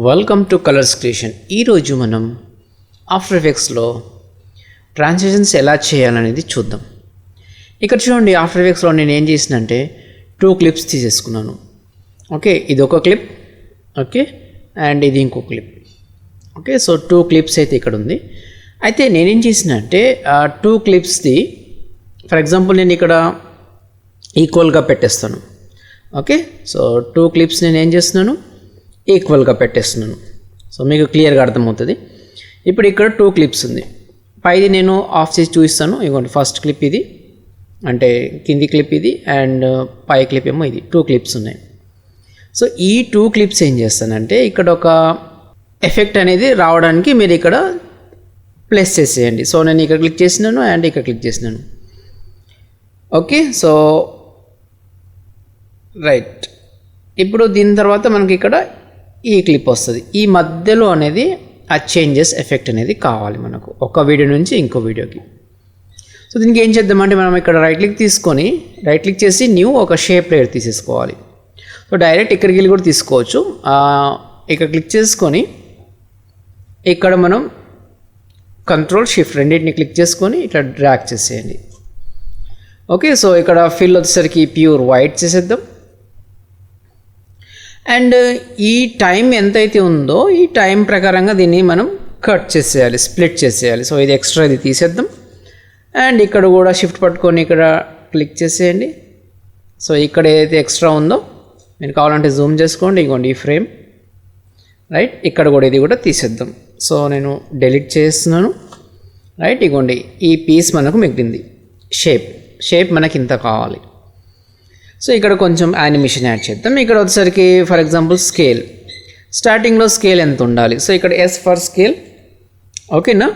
Welcome to colours creation. ఈరోజు మనం after ఎఫెక్ట్స్లో transitions ఎలా చేయాలనేది చూద్దాం. ఇక్కడ చూడండి, ఆఫ్టర్ ఎఫెక్ట్స్లో నేను ఏం చేసినంటే 2 క్లిప్స్ తీసేసుకున్నాను. ఓకే, ఇది ఒక క్లిప్, ఓకే, అండ్ ఇది ఇంకో క్లిప్. ఓకే, సో 2 క్లిప్స్ అయితే ఇక్కడ ఉంది. అయితే నేనేం చేసినంటే 2 క్లిప్స్ది ఫర్ ఎగ్జాంపుల్ నేను ఇక్కడ ఈక్వల్గా పెట్టేస్తాను. ఓకే, సో 2 క్లిప్స్ నేను ఏం చేస్తున్నాను, ఈక్వల్గా పెట్టేస్తున్నాను. సో మీకు క్లియర్గా అర్థమవుతుంది. ఇప్పుడు ఇక్కడ 2 క్లిప్స్ ఉంది, పైది నేను ఆఫ్ చేసి చూపిస్తాను. ఇదిగోండి, ఫస్ట్ క్లిప్ ఇది, అంటే కింది క్లిప్ ఇది, అండ్ పై క్లిప్ ఏమో ఇది. 2 క్లిప్స్ ఉన్నాయి. సో ఈ 2 క్లిప్స్ ఏం చేస్తానంటే ఇక్కడ ఒక ఎఫెక్ట్ అనేది రావడానికి మీరు ఇక్కడ ప్లేస్ చేసేయండి. సో నేను ఇక్కడ క్లిక్ చేసినాను అండ్ ఇక్కడ క్లిక్ చేసినాను. Okay, so right. ఇప్పుడు దీని తర్వాత మనకి ఇక్కడ ఈ క్లిప్ వస్తుంది. ఈ మధ్యలో అనేది ఆ చేంజెస్ ఎఫెక్ట్ అనేది కావాలి మనకు, ఒక వీడియో నుంచి ఇంకో వీడియోకి. సో దీనికి ఏం చేద్దామంటే మనం ఇక్కడ రైట్ క్లిక్ చేసి న్యూ ఒక షేప్ లేయర్ తీసేసుకోవాలి. సో డైరెక్ట్ ఇక్కడికి వెళ్ళి కూడా తీసుకోవచ్చు. ఇక్కడ క్లిక్ చేసుకొని ఇక్కడ మనం Ctrl+Shift రెండింటిని క్లిక్ చేసుకొని ఇట్లా డ్రాగ్ చేసేయండి. ఓకే, సో ఇక్కడ ఫిల్ వచ్చేసరికి ప్యూర్ వైట్ చేసేద్దాం. అండ్ ఈ టైం ఎంతైతే ఉందో ఈ టైం ప్రకారంగా దీన్ని మనం కట్ చేసేయాలి, స్ప్లిట్ చేసేయాలి. సో ఇది ఎక్స్ట్రా, ఇది తీసేద్దాం. అండ్ ఇక్కడ కూడా షిఫ్ట్ పట్టుకొని ఇక్కడ క్లిక్ చేసేయండి. సో ఇక్కడ ఏదైతే ఎక్స్ట్రా ఉందో మీరు కావాలంటే జూమ్ చేసుకోండి. ఇదిగోండి ఈ ఫ్రేమ్, రైట్. ఇక్కడ కూడా ఇది కూడా తీసేద్దాం. సో నేను డెలీట్ చేస్తున్నాను, రైట్. ఇదిగోండి ఈ పీస్ మనకు మిగిలింది. షేప్ మనకి ఇంత కావాలి. సో ఇక్కడ కొంచెం యానిమేషన్ యాడ్ చేద్దాం. ఇక్కడ వచ్చేసరికి ఫర్ ఎగ్జాంపుల్ స్టార్టింగ్లో స్కేల్ ఎంత ఉండాలి. సో ఇక్కడ ఎస్ ఫర్ స్కేల్, ఓకేనా.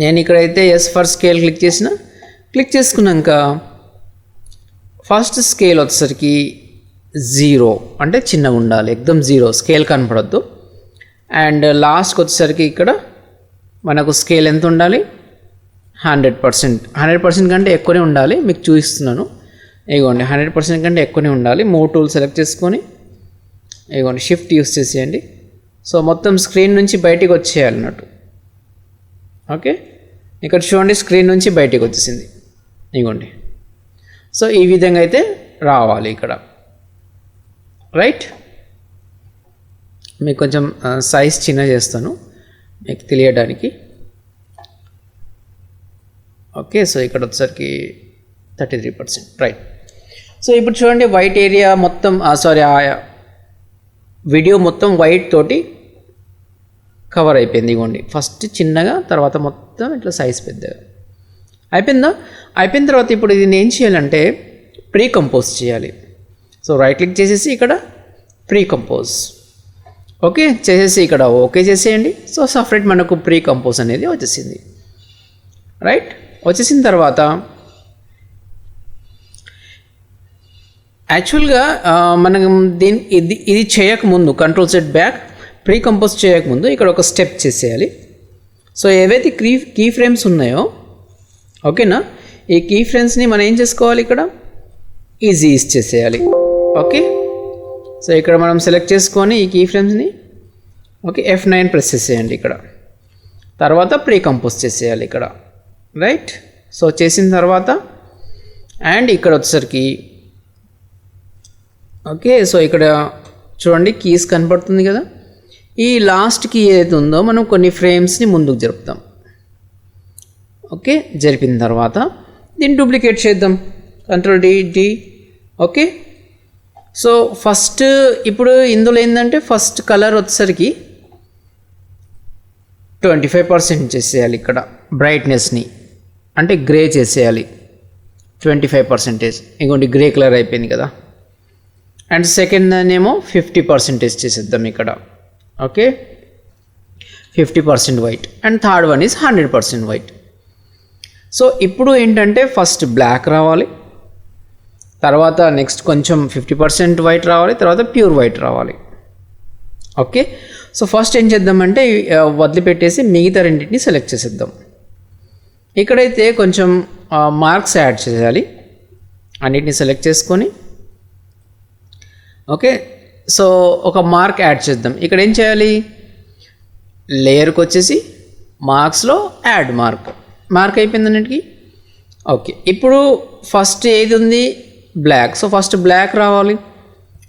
నేను ఇక్కడైతే ఎస్ ఫర్ స్కేల్ క్లిక్ చేసుకున్నాక ఫస్ట్ స్కేల్ వచ్చేసరికి 0 అంటే చిన్నగా ఉండాలి, ఎక్దమ్ 0 స్కేల్ కనపడద్దు. అండ్ లాస్ట్కి వచ్చేసరికి ఇక్కడ మనకు స్కేల్ ఎంత ఉండాలి, 100% కంటే ఎక్కువనే ఉండాలి. మీకు చూపిస్తున్నాను. ఇదిగోండి 100% కంటే ఎక్కువనే ఉండాలి. 3 టూల్ సెలెక్ట్ చేసుకొని ఇదిగోండి షిఫ్ట్ యూస్ చేసేయండి. సో మొత్తం స్క్రీన్ నుంచి బయటికి వచ్చేయాలి అన్నట్టు. ఓకే, ఇక్కడ చూడండి స్క్రీన్ నుంచి బయటికి వచ్చేసింది. ఇదిగోండి, సో ఈ విధంగా అయితే రావాలి ఇక్కడ, రైట్. మీకు కొంచెం సైజ్ చిన్న చేస్తాను మీకు తెలియడానికి. ఓకే, సో ఇక్కడ వచ్చేసరికి 33%, రైట్. సో ఇప్పుడు చూడండి వైట్ ఏరియా మొత్తం వీడియో మొత్తం వైట్ తోటి కవర్ అయిపోయింది. ఇవ్వండి ఫస్ట్ చిన్నగా, తర్వాత మొత్తం ఇట్లా సైజ్ పెద్దగా అయిపోయిన తర్వాత ఇప్పుడు ఇది ఏం చేయాలంటే ప్రీ కంపోజ్ చేయాలి. సో రైట్ క్లిక్ చేసేసి ఇక్కడ ప్రీ కంపోజ్, ఓకే చేసేసి ఇక్కడ ఓకే చేసేయండి. సో సపరేట్ మనకు ప్రీ కంపోజ్ అనేది వచ్చేసింది, రైట్. వచ్చేసిన తర్వాత యాక్చువల్గా మనం ఇది చేయకముందు Ctrl+Z బ్యాక్ ప్రీ కంపోజ్ చేయకముందు ఇక్కడ ఒక స్టెప్ చేసేయాలి. సో ఏవైతే కీ ఫ్రేమ్స్ ఉన్నాయో, ఓకేనా, ఈ కీ ఫ్రేమ్స్ని మనం ఏం చేసుకోవాలి, ఇక్కడ ఈజీ చేసేయాలి. ఓకే, సో ఇక్కడ మనం సెలెక్ట్ చేసుకొని ఈ కీ ఫ్రేమ్స్ని ఓకే F9 ప్రెస్ చేసేయండి ఇక్కడ. తర్వాత ప్రీ కంపోజ్ చేసేయాలి ఇక్కడ, రైట్. సో చేసిన తర్వాత అండ్ ఇక్కడ వచ్చేసరికి ఓకే, సో ఇక్కడ చూడండి కీస్ కనపడుతుంది కదా. ఈ లాస్ట్ కీ ఏదైతే ఉందో మనం కొన్ని ఫ్రేమ్స్ని ముందుకు జరుపుతాం. ఓకే, జరిపిన తర్వాత దీన్ని డూప్లికేట్ చేద్దాం, Ctrl+D. ఓకే, సో ఫస్ట్ ఇప్పుడు ఇందులో ఏంటంటే ఫస్ట్ కలర్ వచ్చేసరికి 25% చేసేయాలి. ఇక్కడ బ్రైట్నెస్ని అంటే గ్రే చేసేయాలి 25%. ఇంకోటి గ్రే కలర్ అయిపోయింది కదా. అండ్ సెకండ్ దాన్నేమో 50% చేసేద్దాం ఇక్కడ. Okay, 50% white. And third one is 100% white. So ఇప్పుడు ఏంటంటే ఫస్ట్ బ్లాక్ రావాలి, తర్వాత నెక్స్ట్ కొంచెం 50% వైట్ రావాలి, తర్వాత ప్యూర్ వైట్ రావాలి. ఓకే, సో ఫస్ట్ ఏం చేద్దామంటే వదిలిపెట్టేసి మిగతా రెండింటిని సెలెక్ట్ చేసేద్దాం. ఇక్కడైతే కొంచెం మార్క్స్ యాడ్ చేయాలి. అన్నిటిని సెలెక్ట్ చేసుకొని ఓకే సో ఒక మార్క్ యాడ్ చేద్దాం. ఇక్కడ ఏం చేయాలి, లేయర్కి వచ్చేసి మార్క్స్లో యాడ్ మార్క్ అయిపోయింది అన్నిటికీ. ఓకే, ఇప్పుడు ఫస్ట్ ఏది ఉంది, బ్లాక్. సో ఫస్ట్ బ్లాక్ రావాలి.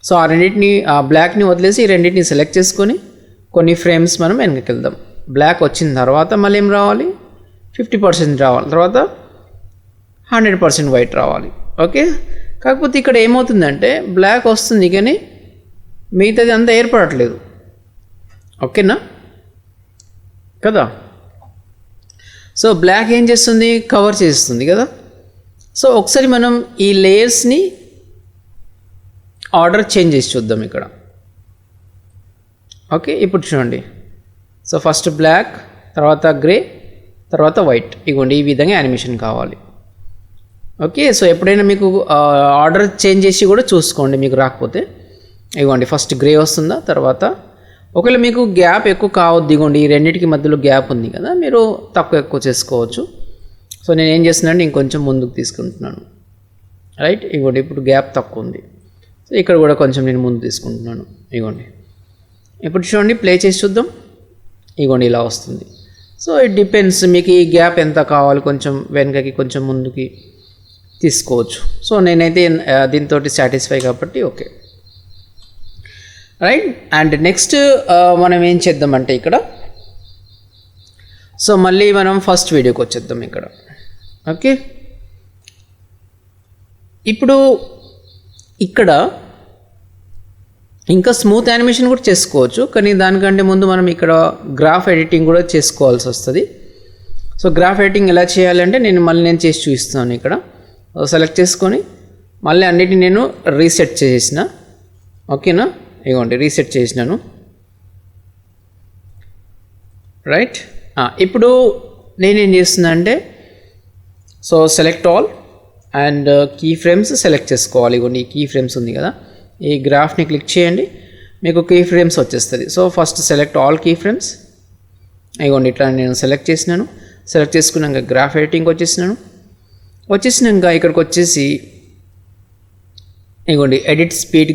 సో ఆ బ్లాక్ని వదిలేసి ఈ రెండింటిని సెలెక్ట్ చేసుకొని కొన్ని ఫ్రేమ్స్ మనం వెనక్కి వెళ్దాం. బ్లాక్ వచ్చిన తర్వాత మళ్ళీ ఏం రావాలి, 50% రావాలి, తర్వాత 100% వైట్ రావాలి. ఓకే, కాకపోతే ఇక్కడ ఏమవుతుందంటే బ్లాక్ వస్తుంది కానీ మిగతాది అంతా ఏర్పడట్లేదు. ఓకేనా కదా. సో బ్లాక్ ఏం చేస్తుంది, కవర్ చేస్తుంది కదా. సో ఒకసారి మనం ఈ లేయర్స్ని ఆర్డర్ చేంజ్ చేసి చూద్దాం ఇక్కడ. ఓకే, ఇప్పుడు చూడండి. సో ఫస్ట్ బ్లాక్, తర్వాత గ్రే, తర్వాత వైట్. ఇగోండి ఈ విధంగా యానిమేషన్ కావాలి. ఓకే, సో ఎప్పుడైనా మీకు ఆర్డర్ చేంజ్ చేసి కూడా చూసుకోండి మీకు రాకపోతే. ఇగోండి ఫస్ట్ గ్రే వస్తుందా, తర్వాత ఒకవేళ మీకు గ్యాప్ ఎక్కువ కావద్దు, ఇగోండి ఈ రెండింటికి మధ్యలో గ్యాప్ ఉంది కదా, మీరు తక్కువ ఎక్కువ చేసుకోవచ్చు. సో నేను ఏం చేస్తున్నాను, ఇంకొంచెం ముందుకు తీసుకుంటున్నాను. రైట్, ఇగోండి ఇప్పుడు గ్యాప్ తక్కువ ఉంది. సో ఇక్కడ కూడా కొంచెం నేను ముందు తీసుకుంటున్నాను. ఇగోండి ఇప్పుడు చూడండి, ప్లే చేసి చూద్దాం. ఇగోండి ఇలా వస్తుంది. సో ఇట్ డిపెండ్స్, మీకు ఈ గ్యాప్ ఎంత కావాలి, కొంచెం వెనకకి కొంచెం ముందుకి తీసుకోవచ్చు. సో నేనైతే దీంతో సాటిస్ఫై కాబట్టి ఓకే. రైట్, అండ్ నెక్స్ట్ మనం ఏం చేద్దామంటే ఇక్కడ, సో మళ్ళీ మనం ఫస్ట్ వీడియోకి వచ్చేద్దాం ఇక్కడ. ఓకే, ఇప్పుడు ఇక్కడ ఇంకా స్మూత్ యానిమేషన్ కూడా చేసుకోవచ్చు, కానీ దానికంటే ముందు మనం ఇక్కడ గ్రాఫ్ ఎడిటింగ్ కూడా చేసుకోవాల్సి వస్తుంది. సో గ్రాఫ్ ఎడిటింగ్ ఎలా చేయాలంటే నేను చేసి చూపిస్తాను. ఇక్కడ సెలెక్ట్ చేసుకొని మళ్ళీ అన్నిటిని నేను రీసెట్ చేసిన. ఓకేనా, ఇగోండి రీసెట్ చేసినాను. రైట్, ఇప్పుడు నేనేం చేస్తున్నా అంటే, so select all and key frames select చేసుకోవాలి. ఇగోండి ఈ కీ ఫ్రేమ్స్ ఉంది కదా, ఈ గ్రాఫ్ని క్లిక్ చేయండి, మీకు కీ ఫ్రేమ్స్ వచ్చేస్తుంది. So first select all key frames. ఇగోండి ఇట్లా నేను సెలెక్ట్ చేసినాను. సెలెక్ట్ చేసుకున్నాక గ్రాఫ్ ఎడిటింగ్ వచ్చేసినాక ఇక్కడికి వచ్చేసి ఇగోండి ఎడిట్ స్పీడ్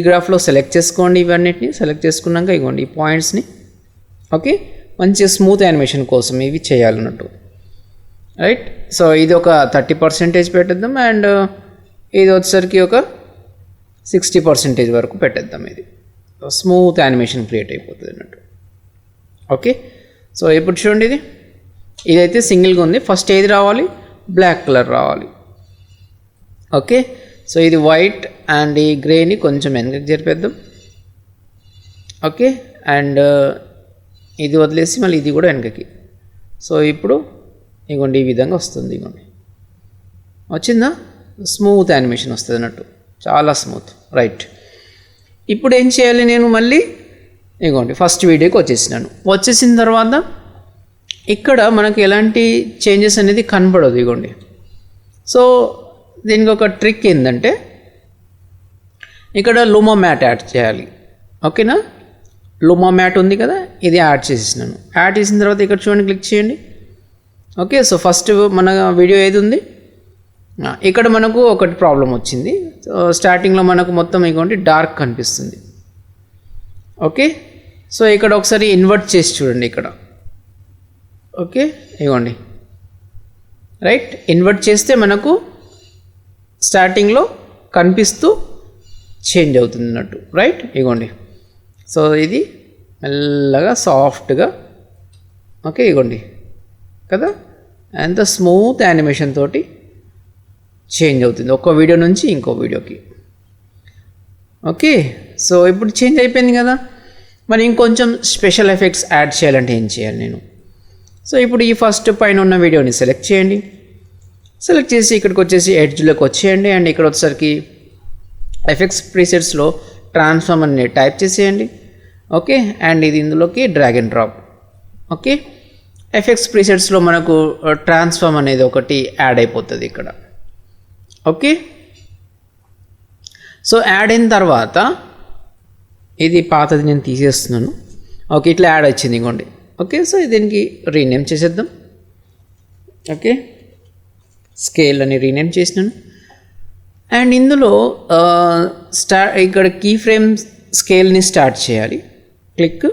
గ్రాఫ్లో సెలెక్ట్ చేసుకోండి. ఇవన్నిటిని సెలెక్ట్ చేసుకున్నాక ఇగోండి ఈ పాయింట్స్ని. ఓకే, మంచి స్మూత్ యానిమేషన్ కోసం ఇవి చేయాలన్నట్టు. రైట్, సో ఇది ఒక 30% పెట్టేద్దాం, అండ్ ఇది వచ్చేసరికి ఒక 60% వరకు పెట్టేద్దాం. ఇది స్మూత్ యానిమేషన్ క్రియేట్ అయిపోతుంది అన్నట్టు. ఓకే, సో ఇప్పుడు చూడండి, ఇదైతే సింగిల్గా ఉంది. ఫస్ట్ ఏది రావాలి, బ్లాక్ కలర్ రావాలి. ఓకే, సో ఇది వైట్ అండ్ ఈ గ్రేని కొంచెం వెనక్కి జరిపేద్దాం. ఓకే, అండ్ ఇది వదిలేసి మళ్ళీ ఇది కూడా వెనకకి. సో ఇప్పుడు ఇగోండి ఈ విధంగా వస్తుంది. ఇగోండి వచ్చిందా, స్మూత్ యానిమేషన్ వస్తుంది అన్నట్టు, చాలా స్మూత్. రైట్, ఇప్పుడు ఏం చేయాలి, నేను మళ్ళీ ఇగోండి ఫస్ట్ వీడియోకి వచ్చేసిన తర్వాత ఇక్కడ మనకు ఎలాంటి చేంజెస్ అనేది కనబడదు. ఇగోండి, సో దీనికి ఒక ట్రిక్ ఏంటంటే, ఇక్కడ లూమా మ్యాట్ యాడ్ చేయాలి. ఓకేనా, లూమా మ్యాట్ ఉంది కదా, ఇది యాడ్ చేసేసినాను. యాడ్ చేసిన తర్వాత ఇక్కడ చూడండి, క్లిక్ చేయండి. ఓకే, సో ఫస్ట్ మన వీడియో ఏది ఉంది, ఇక్కడ మనకు ఒకటి ప్రాబ్లం వచ్చింది. సో స్టార్టింగ్లో మనకు మొత్తం ఇగోండి డార్క్ కనిపిస్తుంది. ఓకే, సో ఇక్కడ ఒకసారి ఇన్వర్ట్ చేసి చూడండి ఇక్కడ. ఓకే, ఇగోండి రైట్, ఇన్వర్ట్ చేస్తే మనకు స్టార్టింగ్లో కనిపిస్తూ చేంజ్ అవుతుంది అన్నట్టు. రైట్, ఇగోండి, సో ఇది మెల్లగా సాఫ్ట్గా. ఓకే, ఇగోండి కదా, ఎంత స్మూత్ యానిమేషన్ తోటి చేంజ్ అవుతుంది ఒక వీడియో నుంచి ఇంకో వీడియోకి. ఓకే, సో ఇప్పుడు చేంజ్ అయిపోయింది కదా. మరి ఇంకొంచెం స్పెషల్ ఎఫెక్ట్స్ యాడ్ చేయాలంటే ఏం చేయాలి నేను, సో ఇప్పుడు ఈ ఫస్ట్ పైన ఉన్న వీడియోని సెలెక్ట్ చేయండి. సెలెక్ట్ చేసి ఇక్కడికి వచ్చేసి ఎడ్జ్లోకి వచ్చేయండి, అండ్ ఇక్కడ వచ్చేసరికి ఎఫెక్ట్స్ ప్రీసెట్స్లో ట్రాన్స్ఫార్మ్ అని టైప్ చేసేయండి. ఓకే, అండ్ ఇది ఇందులోకి drag and drop. Okay, effects ప్రీసెట్స్లో మనకు ట్రాన్స్ఫార్మ్ అనేది ఒకటి యాడ్ అయిపోతుంది ఇక్కడ. ఓకే, సో యాడ్ అయిన తర్వాత ఇది పాతది నేను తీసేస్తున్నాను. ఓకే, ఇట్లా యాడ్ వచ్చింది ఇంకోండి. ఓకే, సో దీనికి రీనేమ్ చేసేద్దాం. ఓకే, స్కేల్ అని రీనేమ్ చేసినాను. అండ్ ఇందులో ఇక్కడ కీ ఫ్రేమ్ స్కేల్ని స్టార్ట్ చేయాలి. క్లిక్.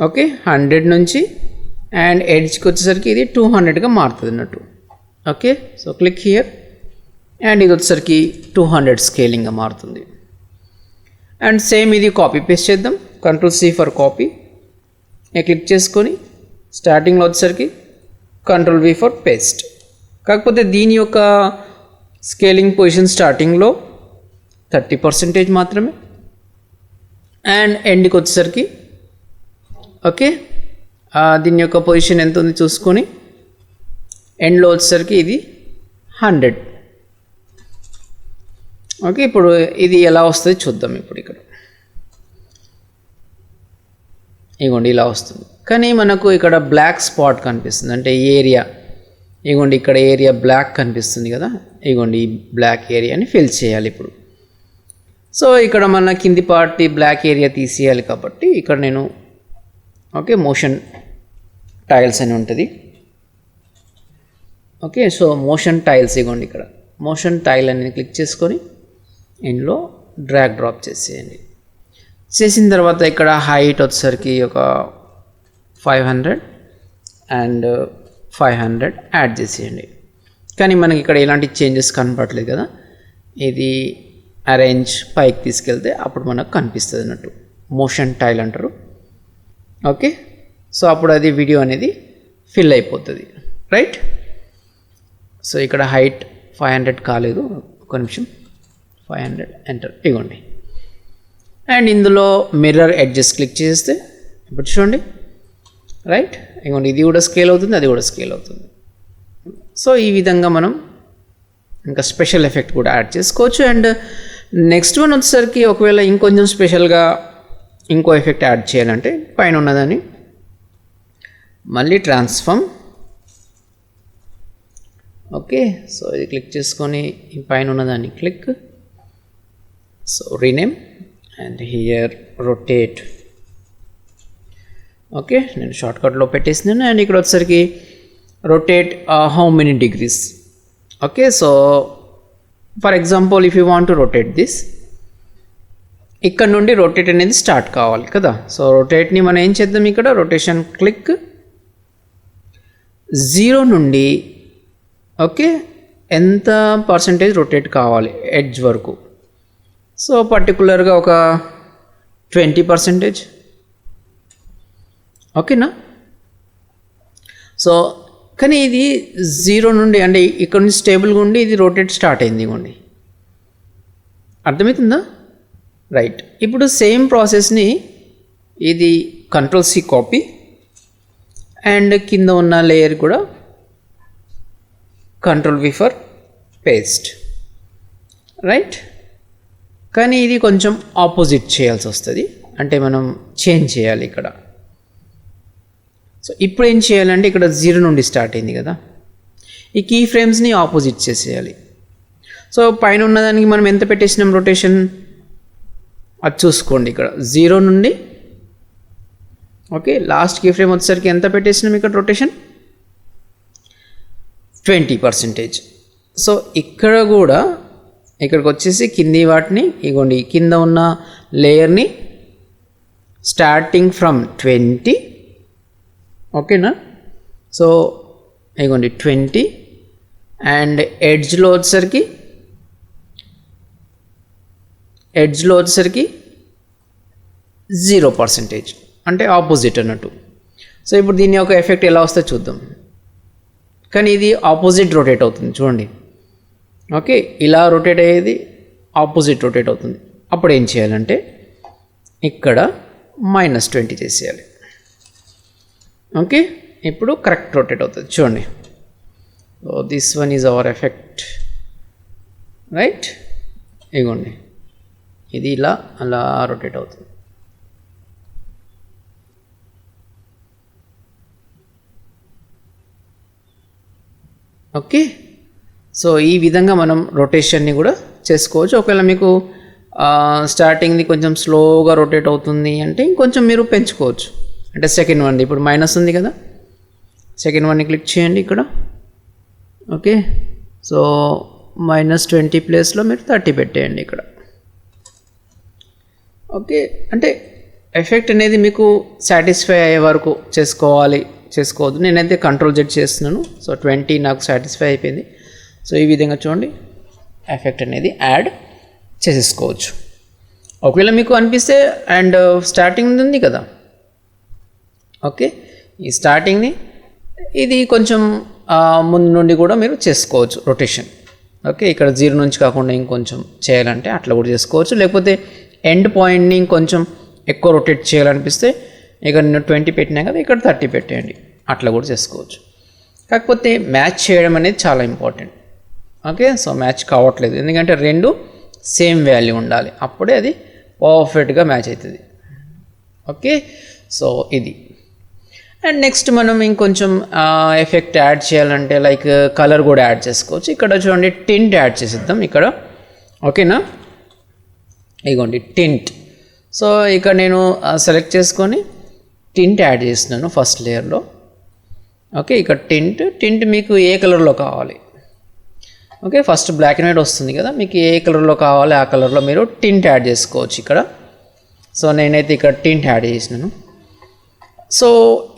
ఓకే, 100 నుంచి అండ్ ఎడ్జ్కి వచ్చేసరికి ఇది 200గా మారుతుంది అన్నట్టు. Okay, so click here and ఇది వచ్చేసరికి 200 స్కేలింగ్గా మారుతుంది. అండ్ సేమ్ ఇది కాపీ పేస్ట్ చేద్దాం. Ctrl+C for copy. క్లిక్ చేసుకొని స్టార్టింగ్లో వచ్చేసరికి Ctrl+V ఫర్ పేస్ట్. కాకపోతే దీని యొక్క స్కేలింగ్ పొజిషన్ స్టార్టింగ్లో 30% మాత్రమే అండ్ ఎండ్కి వచ్చేసరికి ఓకే దీని యొక్క పొజిషన్ ఎంత ఉంది చూసుకొని ఎండ్లో వచ్చేసరికి ఇది 100. ఓకే, ఇప్పుడు ఇది ఎలా వస్తుంది చూద్దాం. ఇప్పుడు ఇక్కడ ఇగోండి ఇలా వస్తుంది, కానీ మనకు ఇక్కడ బ్లాక్ స్పాట్ కనిపిస్తుంది, అంటే ఏరియా. ఇగోండి ఇక్కడ ఏరియా బ్లాక్ కనిపిస్తుంది కదా, ఇగోండి ఈ బ్లాక్ ఏరియాని ఫిల్ చేయాలి ఇప్పుడు. సో ఇక్కడ మన కింది పార్ట్ బ్లాక్ ఏరియా తీసేయాలి కాబట్టి ఇక్కడ నేను ఓకే మోషన్ టైల్స్ అని ఉంటుంది. ఓకే, సో మోషన్ టైల్స్ ఇగోండి ఇక్కడ మోషన్ టైల్ అని క్లిక్ చేసుకొని ఇందులో డ్రాగ్ డ్రాప్ చేసేయండి. చేసిన తర్వాత ఇక్కడ హైట్ వచ్చేసరికి ఒక 500 అండ్ 500 యాడ్ చేసేయండి. కానీ మనకి ఇక్కడ ఎలాంటి చేంజెస్ కనపడలేదు కదా, ఇది అరేంజ్ పైకి తీసుకెళ్తే అప్పుడు మనకు కనిపిస్తుంది అన్నట్టు. మోషన్ టైల్ అంటారు. ఓకే, సో అప్పుడు అది వీడియో అనేది ఫిల్ అయిపోతుంది, రైట్. సో ఇక్కడ హైట్ 500 కాలేదు, ఒక నిమిషం. 500 ఎంటర్. ఇగోండి అండ్ ఇందులో మిర్రర్ ఎడ్జెస్ క్లిక్ చేస్తే ఇప్పుడు చూడండి, రైట్. ఇగోండి ఇది కూడా స్కేల్ అవుతుంది, అది కూడా స్కేల్ అవుతుంది. సో ఈ విధంగా మనం ఇంకా స్పెషల్ ఎఫెక్ట్ కూడా యాడ్ చేసుకోవచ్చు. అండ్ నెక్స్ట్ వన్ వచ్చేసరికి ఒకవేళ ఇంకొంచెం స్పెషల్గా ఇంకో ఎఫెక్ట్ యాడ్ చేయాలంటే పైన ఉన్నదాన్ని మళ్ళీ ట్రాన్స్ఫార్మ్. ఓకే, సో ఇది క్లిక్ చేసుకొని ఈ పైన ఉన్నదాన్ని click. So rename and here rotate. Okay, నేను షార్ట్కట్లో పెట్టేసినాను. అండ్ ఇక్కడ వచ్చేసరికి rotate how many degrees. Okay, so for example if you want to rotate this, ఇక్కడ నుండి రొటేట్ అనేది స్టార్ట్ కావాలి కదా. సో రొటేట్ని మనం ఏం చేద్దాం, ఇక్కడ రొటేషన్ క్లిక్ 0 నుండి ఓకే ఎంత పర్సంటేజ్ రొటేట్ కావాలి ఎడ్జ్ వరకు. సో పర్టికులర్గా ఒక 20%. ఓకేనా. సో కానీ ఇది 0 నుండి అంటే ఇక్కడ నుంచి స్టేబుల్గా ఉండి ఇది రొటేట్ స్టార్ట్ అయింది ఇవ్వండి, అర్థమవుతుందా, రైట్. ఇప్పుడు సేమ్ ప్రాసెస్ని ఇది Ctrl+C కాపీ అండ్ కింద ఉన్న లేయర్ కూడా Ctrl+V ఫర్ పేస్ట్, రైట్. కానీ ఇది కొంచెం ఆపోజిట్ చేయాల్సి వస్తుంది, అంటే మనం చేంజ్ చేయాలి ఇక్కడ. సో ఇప్పుడు ఏం చేయాలంటే ఇక్కడ 0 నుండి స్టార్ట్ అయింది కదా, ఈ కీ ఫ్రేమ్స్ని ఆపోజిట్ చేసేయాలి. సో పైన ఉన్నదానికి మనం ఎంత పెట్టేసినాం రొటేషన్ అది చూసుకోండి. ఇక్కడ 0 నుండి ఓకే లాస్ట్ కీ ఫ్రేమ్ వచ్చేసరికి ఎంత పెట్టేసినాం ఇక్కడ రొటేషన్ 20%. సో ఇక్కడ కూడా ఇక్కడికి వచ్చేసి కింది వాటిని ఇగోండి కింద ఉన్న లేయర్ని స్టార్టింగ్ ఫ్రమ్ 20 ఓకేనా. సో ఇగోండి 20 అండ్ ఎడ్జ్లో వచ్చేసరికి 0%, అంటే ఆపోజిట్ అన్నట్టు. సో ఇప్పుడు దీని యొక్క ఎఫెక్ట్ ఎలా వస్తుందో చూద్దాం. కానీ ఇది ఆపోజిట్ రొటేట్ అవుతుంది చూడండి. ఓకే, ఇలా రొటేట్ అయ్యేది ఆపోజిట్ రొటేట్ అవుతుంది. అప్పుడు ఏం చేయాలంటే ఇక్కడ -20 చేసేయాలి. ఓకే, ఇప్పుడు కరెక్ట్ రొటేట్ అవుతుంది చూడండి. So this one is our effect, right. ఇగోండి ఇది ఇలా అలా రొటేట్ అవుతుంది. ఓకే, సో ఈ విధంగా మనం రొటేషన్ని కూడా చేసుకోవచ్చు. ఒకవేళ మీకు స్టార్టింగ్ది కొంచెం స్లోగా రొటేట్ అవుతుంది అంటే ఇంకొంచెం మీరు పెంచుకోవచ్చు. అంటే సెకండ్ వన్ ఇప్పుడు మైనస్ ఉంది కదా, సెకండ్ వన్ని క్లిక్ చేయండి ఇక్కడ. ఓకే, సో -20 ప్లేస్లో మీరు 30 పెట్టేయండి ఇక్కడ. ఓకే, అంటే ఎఫెక్ట్ అనేది మీకు సాటిస్ఫై అయ్యే వరకు చేసుకోవద్దు. నేనైతే Ctrl+Z చేస్తున్నాను. సో 20 నాకు సాటిస్ఫై అయిపోయింది. సో ఈ విధంగా చూడండి ఎఫెక్ట్ అనేది యాడ్ చేసేసుకోవచ్చు. ఒకవేళ మీకు అనిపిస్తే అండ్ స్టార్టింగ్ ఉంది కదా, ఓకే, ఈ స్టార్టింగ్ని ఇది కొంచెం ముందు నుండి కూడా మీరు చేసుకోవచ్చు రొటేషన్. ఓకే, ఇక్కడ 0 నుంచి కాకుండా ఇంకొంచెం చేయాలంటే అట్లా కూడా చేసుకోవచ్చు. లేకపోతే ఎండ్ పాయింట్ని ఇంకొంచెం ఎక్కువ రొటేట్ చేయాలనిపిస్తే ఇక్కడ నేను 20 పెట్టినా కదా, ఇక్కడ 30 పెట్టేయండి, అట్లా కూడా చేసుకోవచ్చు. కాకపోతే మ్యాచ్ చేయడం అనేది చాలా ఇంపార్టెంట్. ఓకే, సో మ్యాచ్ కావట్లేదు ఎందుకంటే రెండు సేమ్ వాల్యూ ఉండాలి, అప్పుడే అది పర్ఫెక్ట్గా మ్యాచ్ అవుతుంది. ఓకే, సో ఇది. అండ్ నెక్స్ట్ మనం ఇంకొంచెం ఎఫెక్ట్ యాడ్ చేయాలంటే లైక్ కలర్ కూడా యాడ్ చేసుకోవచ్చు. ఇక్కడ చూడండి టింట్ యాడ్ చేసేద్దాం ఇక్కడ. ఓకేనా, ఇగోండి టింట్. సో ఇక్కడ నేను సెలెక్ట్ చేసుకొని టింట్ యాడ్ చేస్తున్నాను ఫస్ట్ లేయర్లో. ఓకే, ఇక్కడ టింట్ మీకు ఏ కలర్లో కావాలి, okay, first black and white వస్తుంది కదా, మీకు ఏ కలర్లో కావాలి ఆ కలర్లో మీరు టింట్ యాడ్ చేసుకోవచ్చు ఇక్కడ. సో నేనైతే ఇక్కడ టింట్ యాడ్ చేసినాను. సో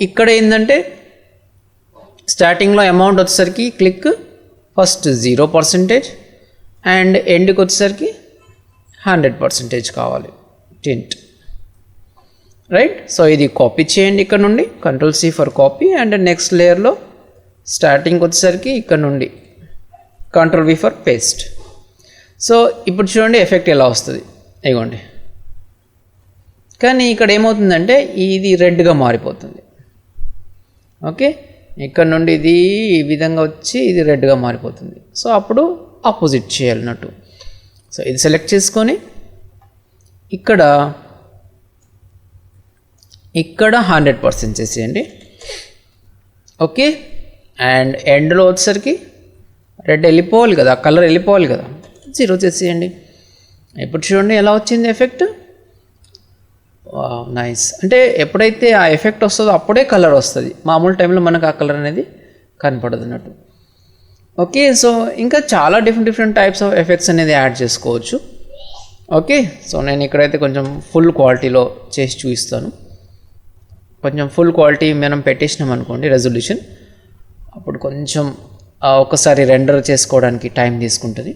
ఇక్కడ ఏంటంటే స్టార్టింగ్లో అమౌంట్ వచ్చేసరికి క్లిక్ ఫస్ట్ 0% అండ్ ఎండ్కి వచ్చేసరికి 100% కావాలి టింట్, రైట్. సో ఇది కాపీ చేయండి ఇక్కడ నుండి, Ctrl+C for copy. And next లేయర్లో స్టార్టింగ్కి వచ్చేసరికి ఇక్కడ నుండి Ctrl+V ఫర్ పేస్ట్. సో ఇప్పుడు చూడండి ఎఫెక్ట్ ఎలా వస్తుంది, ఇగోండి. కానీ ఇక్కడ ఏమవుతుందంటే ఇది రెడ్గా మారిపోతుంది. ఓకే, ఇక్కడ నుండి ఇది ఈ విధంగా వచ్చి ఇది రెడ్గా మారిపోతుంది. సో అప్పుడు ఆపోజిట్ చేయాలన్నట్టు. సో ఇది సెలెక్ట్ చేసుకొని ఇక్కడ 100% చేసేయండి. ఓకే, అండ్ ఎండ్లో వచ్చేసరికి రెడ్ వెళ్ళిపోవాలి కదా, కలర్ వెళ్ళిపోవాలి కదా, 0 చేసేయండి. ఇప్పుడు చూడండి ఎలా వచ్చింది ఎఫెక్ట్. నైస్. అంటే ఎప్పుడైతే ఆ ఎఫెక్ట్ వస్తుందో అప్పుడే కలర్ వస్తుంది, మామూలు టైంలో మనకు ఆ కలర్ అనేది కనపడదు అన్నట్టు. ఓకే, సో ఇంకా చాలా డిఫరెంట్ టైప్స్ ఆఫ్ ఎఫెక్ట్స్ అనేది యాడ్ చేసుకోవచ్చు. ఓకే, సో నేను ఇక్కడైతే కొంచెం ఫుల్ క్వాలిటీలో చేసి చూపిస్తాను. కొంచెం ఫుల్ క్వాలిటీ మనం పెట్టేసినాం అనుకోండి రెజల్యూషన్, అప్పుడు కొంచెం ఒకసారి రెండర్ చేసుకోవడానికి టైం తీసుకుంటుంది.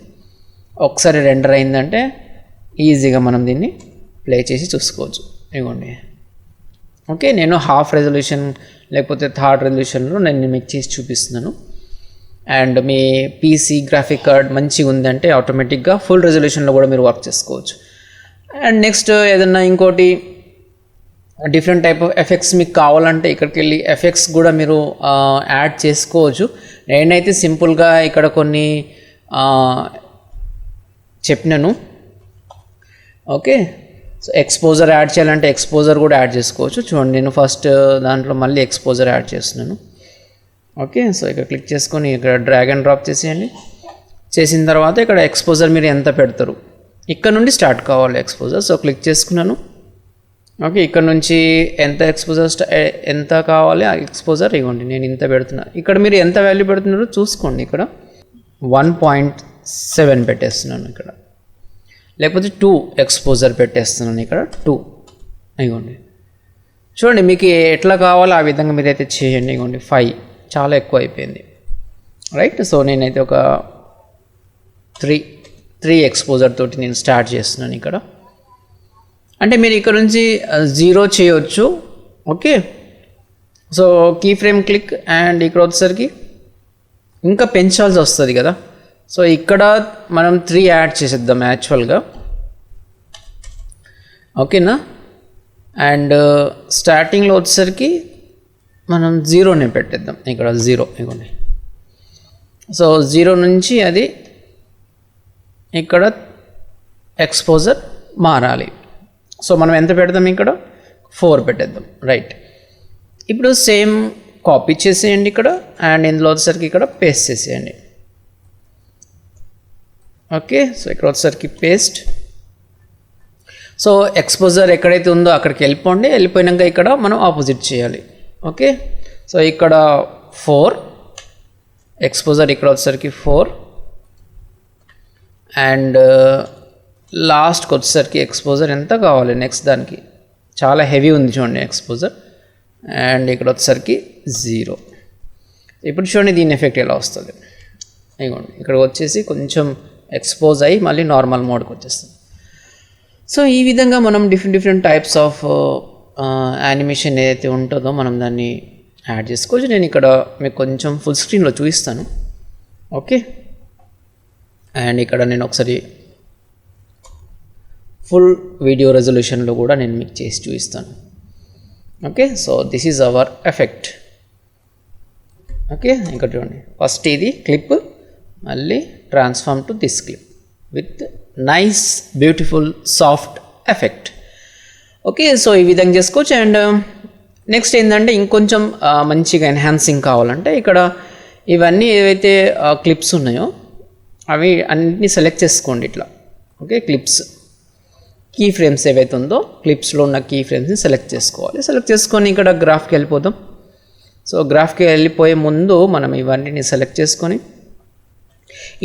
ఒకసారి రెండర్ అయిందంటే ఈజీగా మనం దీన్ని ప్లే చేసి చూసుకోవచ్చు. ఇవ్వండి. ఓకే, నేను హాఫ్ రెజల్యూషన్ లేకపోతే థర్డ్ రెజల్యూషన్లో నేను మీకు చేసి చూపిస్తున్నాను. And me PC graphic card మంచిగా ఉందంటే ఆటోమేటిక్గా ఫుల్ రెజల్యూషన్లో కూడా మీరు వర్క్ చేసుకోవచ్చు. అండ్ నెక్స్ట్ ఏదన్నా ఇంకోటి డిఫరెంట్ టైప్ ఆఫ్ ఎఫెక్ట్స్ మీకు కావాలంటే ఇక్కడికి వెళ్ళి ఎఫెక్ట్స్ కూడా మీరు యాడ్ చేసుకోవచ్చు. నేనైతే సింపుల్గా ఇక్కడ కొన్ని చెప్పినాను. ఓకే, సో ఎక్స్పోజర్ యాడ్ చేయాలంటే ఎక్స్పోజర్ కూడా యాడ్ చేసుకోవచ్చు. చూడండి నేను ఫస్ట్ దాంట్లో మళ్ళీ ఎక్స్పోజర్ యాడ్ చేస్తున్నాను. ఓకే, సో ఇక్కడ క్లిక్ చేసుకొని ఇక్కడ డ్రాగ్ అండ్ డ్రాప్ చేసేయండి. చేసిన తర్వాత ఇక్కడ ఎక్స్పోజర్ మీరు ఎంత పెడతారు, ఇక్కడ నుండి స్టార్ట్ కావాలి ఎక్స్పోజర్. సో క్లిక్ చేసుకున్నాను. ఓకే, ఇక్కడ నుంచి ఎంత ఎక్స్పోజర్ ఎంత కావాలి ఆ ఎక్స్పోజర్ ఇవ్వండి, నేను ఇంత పెడుతున్నా. ఇక్కడ మీరు ఎంత వాల్యూ పెడుతున్నారో చూసుకోండి. ఇక్కడ 1.7 పెట్టేస్తున్నాను ఇక్కడ, లేకపోతే 2 ఎక్స్పోజర్ పెట్టేస్తున్నాను ఇక్కడ 2 ఇవ్వండి. చూడండి మీకు ఎట్లా కావాలో ఆ విధంగా మీరైతే చేయండి. ఇవ్వండి 5 చాలా ఎక్కువ అయిపోయింది, రైట్. సో నేనైతే ఒక 3 ఎక్స్పోజర్ తోటి నేను స్టార్ట్ చేస్తున్నాను ఇక్కడ. అంటే మీరు ఇక్కడ నుంచి 0 చేయవచ్చు. Okay, so key frame click and ఇక్కడ వచ్చేసరికి ఇంకా పెంచాల్సి వస్తుంది కదా. సో ఇక్కడ మనం 3 యాడ్ చేసేద్దాం యాక్చువల్గా. ఓకేనా, అండ్ స్టార్టింగ్లో వచ్చేసరికి మనం 0నే పెట్టేద్దాం ఇక్కడ 0 ఇవ్వండి. సో 0 నుంచి అది ఇక్కడ ఎక్స్పోజర్ మారాలి. సో మనం ఎంత పెడదాం ఇక్కడ 4 పెట్టేద్దాం, రైట్. ఇప్పుడు సేమ్ కాపీ చేసేయండి ఇక్కడ అండ్ ఇందులో వచ్చేసరికి ఇక్కడ పేస్ట్ చేసేయండి. ఓకే, సో ఇక్కడ వచ్చేసరికి పేస్ట్. సో ఎక్స్పోజర్ ఎక్కడైతే ఉందో అక్కడికి వెళ్ళిపోండి. వెళ్ళిపోయినాక ఇక్కడ మనం ఆపోజిట్ చేయాలి. ఓకే, సో ఇక్కడ 4 ఎక్స్పోజర్ ఇక్కడ వచ్చేసరికి 4 అండ్ లాస్ట్కి వచ్చేసరికి ఎక్స్పోజర్ ఎంత కావాలి నెక్స్ట్ దానికి, చాలా హెవీ ఉంది చూడండి ఎక్స్పోజర్. అండ్ ఇక్కడ వచ్చేసరికి 0. ఇప్పుడు చూడండి దీని ఎఫెక్ట్ ఎలా వస్తుంది. ఇదిగోండి ఇక్కడ వచ్చేసి కొంచెం ఎక్స్పోజ్ అయ్యి మళ్ళీ నార్మల్ మోడ్కి వచ్చేస్తుంది. సో ఈ విధంగా మనం డిఫరెంట్ టైప్స్ ఆఫ్ యానిమేషన్ ఏదైతే ఉంటుందో మనం దాన్ని యాడ్ చేసుకోవచ్చు. నేను ఇక్కడ మీకు కొంచెం ఫుల్ స్క్రీన్లో చూపిస్తాను. ఓకే, అండ్ ఇక్కడ నేను ఒకసారి ఫుల్ వీడియో రెజల్యూషన్లో కూడా నేను మీకు చేసి చూపిస్తాను. Okay, so this is our effect. Okay, ఇక్కడ చూడండి ఫస్ట్ ఇది క్లిప్, మళ్ళీ transform to this clip with nice beautiful soft effect. Okay, so ఈ విధంగా చేసుకోవచ్చు. అండ్ నెక్స్ట్ ఏంటంటే ఇంకొంచెం మంచిగా ఎన్హాన్సింగ్ కావాలంటే ఇక్కడ ఇవన్నీ ఏవైతే క్లిప్స్ ఉన్నాయో అవి అన్నిటినీ సెలెక్ట్ చేసుకోండి ఇట్లా. ఓకే, క్లిప్స్ కీ ఫ్రేమ్స్ ఏవైతే ఉందో క్లిప్స్లో ఉన్న కీ ఫ్రేమ్స్ని సెలెక్ట్ చేసుకోవాలి. సెలెక్ట్ చేసుకొని ఇక్కడ గ్రాఫ్కి వెళ్ళిపోదాం. సో గ్రాఫ్కి వెళ్ళిపోయే ముందు మనం ఇవన్నీ సెలెక్ట్ చేసుకొని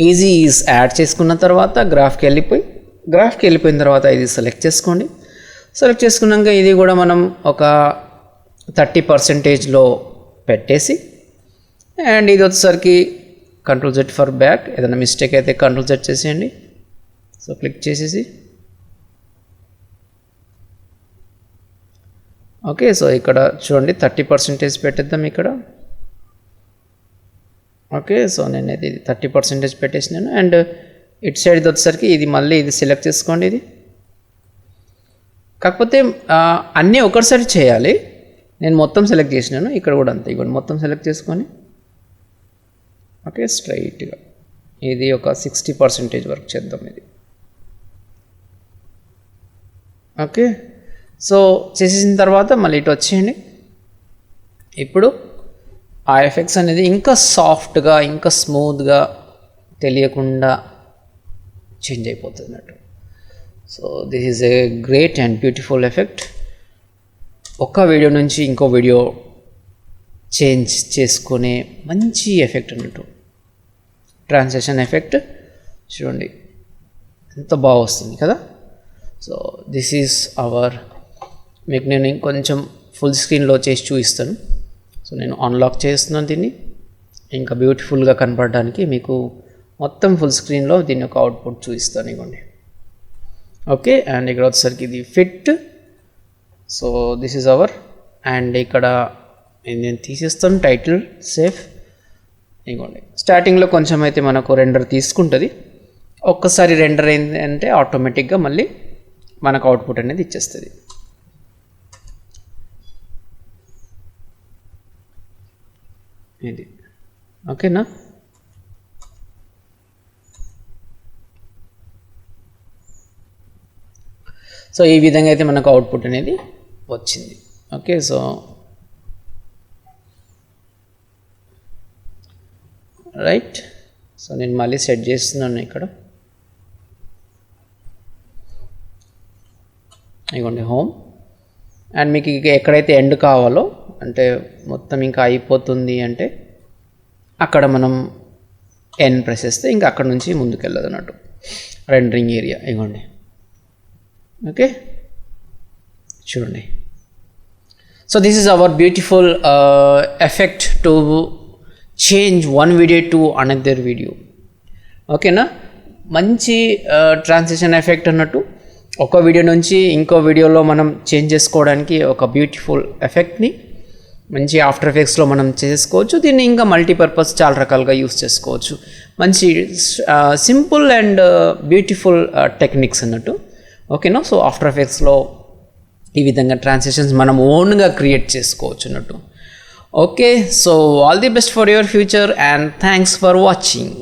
ఈజీ ఈజ్ యాడ్ చేసుకున్న తర్వాత గ్రాఫ్కి వెళ్ళిపోయిన తర్వాత ఇది సెలెక్ట్ చేసుకోండి. సెలెక్ట్ చేసుకున్నాక ఇది కూడా మనం ఒక 30%లో పెట్టేసి, అండ్ ఇది వచ్చేసరికి Ctrl+Z ఫర్ బ్యాక్. ఏదైనా మిస్టేక్ అయితే Ctrl+Z చేసేయండి. సో క్లిక్ చేసేసి ఓకే, సో ఇక్కడ చూడండి 30% పెట్టేద్దాం ఇక్కడ. ఓకే, సో నేనైతే ఇది 30% పెట్టేసినాను. అండ్ ఇటు సైడ్ వచ్చేసరికి ఇది మళ్ళీ ఇది సెలెక్ట్ చేసుకోండి. ఇది కాకపోతే అన్నీ ఒకసారి చేయాలి. నేను మొత్తం సెలెక్ట్ చేసినాను, ఇక్కడ కూడా అంతే. ఇవ్వండి మొత్తం సెలెక్ట్ చేసుకొని ఓకే స్ట్రైట్గా ఇది ఒక 60% వరకు చేద్దాం ఇది. ఓకే, సో చేసేసిన తర్వాత మళ్ళీ ఇటు వచ్చేయండి. ఇప్పుడు ఆ ఎఫెక్ట్స్ అనేది ఇంకా సాఫ్ట్గా ఇంకా స్మూత్గా తెలియకుండా చేంజ్ అయిపోతుంది అన్నట్టు. So this is a great and beautiful effect. ఒక వీడియో నుంచి ఇంకో వీడియో చేంజ్ చేసుకునే మంచి ఎఫెక్ట్ అన్నట్టు. ట్రాన్సిషన్ ఎఫెక్ట్ చూడండి ఎంత బాగా వస్తుంది కదా. సో దిస్ ఈజ్ అవర్, మీకు నేను ఇంకొంచెం ఫుల్ స్క్రీన్లో చేసి చూపిస్తాను. సో నేను అన్లాక్ చేస్తున్నాను దీన్ని ఇంకా బ్యూటిఫుల్గా కనపడడానికి. మీకు మొత్తం ఫుల్ స్క్రీన్లో దీని యొక్క అవుట్పుట్ చూపిస్తాను. ఇవ్వండి ఓకే, అండ్ ఇక్కడ వచ్చేసరికి ఇది fit. So this is our, and ఇక్కడ నేను తీసేస్తాను టైటిల్ సేఫ్. ఇవ్వండి స్టార్టింగ్లో కొంచెం అయితే మనకు రెండర్ తీసుకుంటుంది. ఒక్కసారి రెండర్ అయింది అంటే ఆటోమేటిక్గా మళ్ళీ మనకు అవుట్పుట్ అనేది ఇచ్చేస్తుంది. ఇది ఓకేనా. సో ఈ విధంగా అయితే మనకు అవుట్పుట్ అనేది వచ్చింది. Okay, so right. సో నేను మళ్ళీ సెట్ చేస్తున్నాను ఇక్కడ. ఇదిగోండి హోమ్. అండ్ మీకు ఎక్కడైతే ఎండ్ కావాలో అంటే మొత్తం ఇంకా అయిపోతుంది అంటే అక్కడ మనం ఎన్ ప్రెస్ చేస్తే ఇంకా అక్కడ నుంచి ముందుకు వెళ్ళదు అన్నట్టు రెండరింగ్ ఏరియా. ఇదిగోండి ఓకే చూడండి. So this is our beautiful effect to change one video to another video. ఓకేనా, మంచి ట్రాన్సిషన్ ఎఫెక్ట్ అన్నట్టు. ఒక వీడియో నుంచి ఇంకో వీడియోలో మనం చేంజ్ చేసుకోవడానికి ఒక బ్యూటిఫుల్ ఎఫెక్ట్ని మంచి ఆఫ్టర్ ఎఫెక్ట్స్లో మనం చేసుకోవచ్చు. దీన్ని ఇంకా మల్టీపర్పస్ చాలా రకాలుగా యూస్ చేసుకోవచ్చు. మంచి సింపుల్ అండ్ బ్యూటిఫుల్ టెక్నిక్స్ అన్నట్టు. ఓకేనా, సో ఆఫ్టర్ ఎఫెక్ట్స్లో ఈ విధంగా ట్రాన్సిషన్స్ మనం ఓన్గా క్రియేట్ చేసుకోవచ్చు అన్నట్టు. Okay, so all the best for your future and thanks for watching.